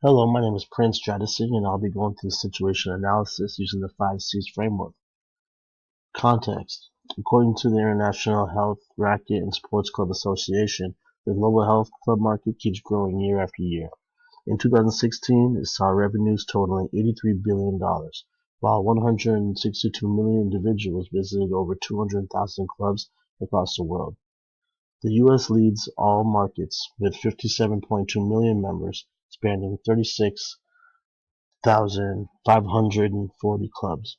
Hello, my name is Prince Jadison, and I'll be going through situation analysis using the 5Cs framework. Context. According to the International Health, Racquet, and Sports Club Association, the global health club market keeps growing year after year. In 2016, it saw revenues totaling $83 billion, while 162 million individuals visited over 200,000 clubs across the world. The U.S. leads all markets with 57.2 million members, spanning 36,540 clubs.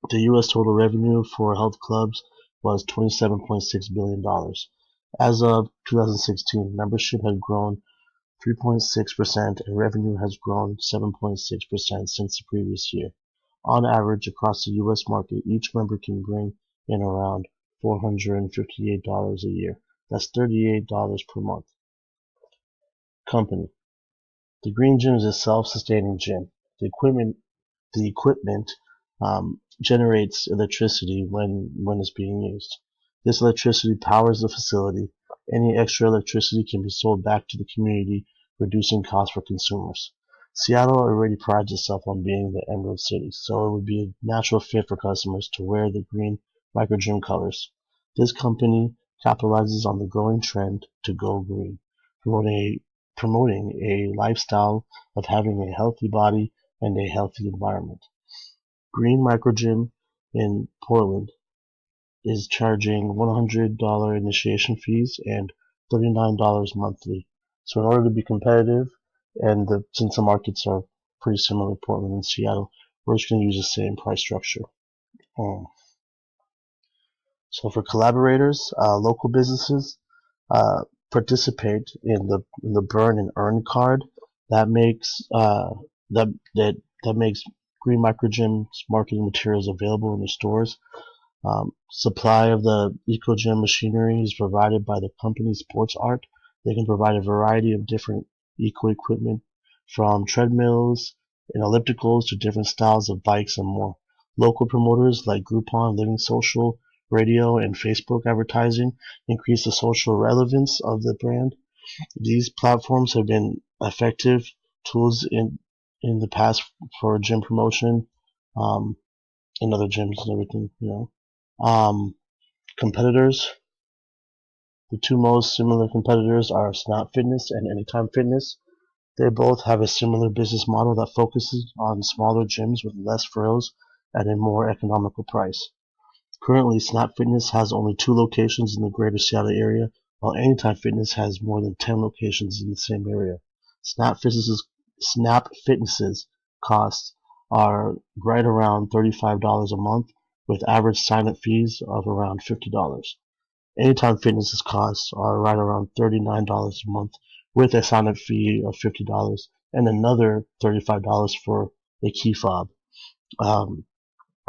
The U.S. total revenue for health clubs was $27.6 billion. As of 2016, membership had grown 3.6% and revenue has grown 7.6% since the previous year. On average, across the U.S. market, each member can bring in around $458 a year. That's $38 per month. Company. The Green Gym is a self-sustaining gym. The equipment generates electricity when it's being used. This electricity powers the facility. Any extra electricity can be sold back to the community, reducing costs for consumers. Seattle already prides itself on being the Emerald City, so it would be a natural fit for customers to wear the green microgym colors. This company capitalizes on the growing trend to go green, promoting a lifestyle of having a healthy body and a healthy environment. Green Microgym in Portland is charging $100 initiation fees and $39 monthly. So in order to be competitive, and since the markets are pretty similar, Portland and Seattle, we're just going to use the same price structure. So for collaborators, local businesses participate in the burn and earn card that makes makes Green Microgym's marketing materials available in the stores. Supply of the EcoGym machinery is provided by the company Sports Art. They can provide a variety of different eco equipment, from treadmills and ellipticals to different styles of bikes and more. Local promoters like Groupon, Living Social, radio, and Facebook advertising increase the social relevance of the brand. These platforms have been effective tools in the past for gym promotion, in other gyms and everything, Competitors. The two most similar competitors are Snap Fitness and Anytime Fitness. They both have a similar business model that focuses on smaller gyms with less frills at a more economical price. Currently, Snap Fitness has only 2 locations in the greater Seattle area, while Anytime Fitness has more than 10 locations in the same area. Snap Fitness's costs are right around $35 a month, with average sign-up fees of around $50. Anytime Fitness's costs are right around $39 a month, with a sign-up fee of $50 and another $35 for a key fob.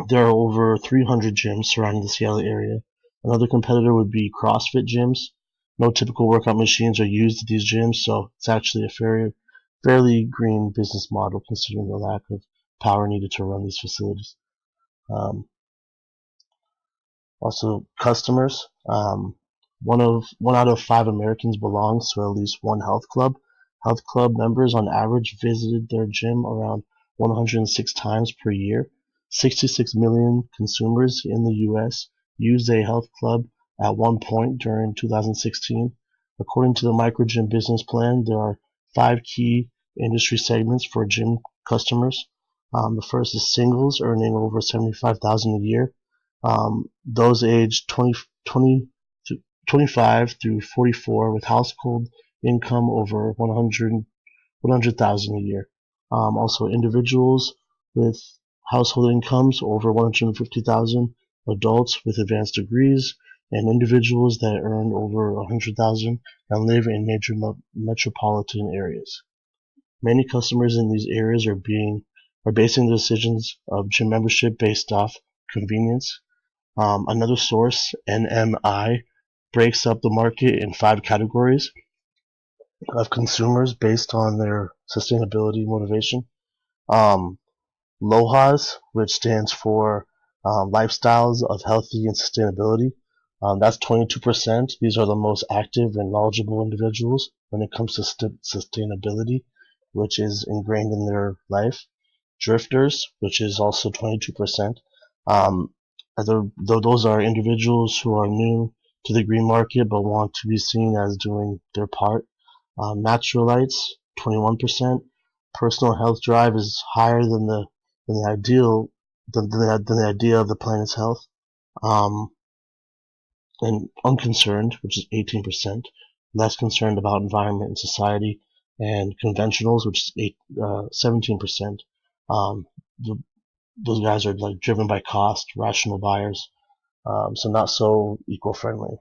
There are over 300 gyms surrounding the Seattle area. Another competitor would be CrossFit gyms. No typical workout machines are used at these gyms, so it's actually a fairly green business model considering the lack of power needed to run these facilities. Also, customers. One out of 5 Americans belongs to at least one health club. Health club members on average visited their gym around 106 times per year. 66 million consumers in the U.S. used a health club at one point during 2016. According to the Microgym business plan, there are 5 key industry segments for gym customers. The first is singles, earning over $75,000 a year. Those aged 25 through 44 with household income over $100,000 a year. Also, individuals with household incomes over $150,000, adults with advanced degrees, and individuals that earn over $100,000 and live in major metropolitan areas. Many customers in these areas are basing the decisions of gym membership based off convenience. Another source, NMI, breaks up the market in 5 categories of consumers based on their sustainability motivation. LOHAS, which stands for Lifestyles of Healthy and Sustainability. That's 22%. These are the most active and knowledgeable individuals when it comes to sustainability. which is ingrained in their life. Drifters, which is also 22%. Those are individuals who are new to the green market but want to be seen as doing their part. Naturalites, 21%. Personal health drive is higher than the idea of the planet's health. And unconcerned, which is 18%. Less concerned about environment and society. And conventionals, which is 17%. Those guys are like driven by cost, rational buyers, so not so eco-friendly.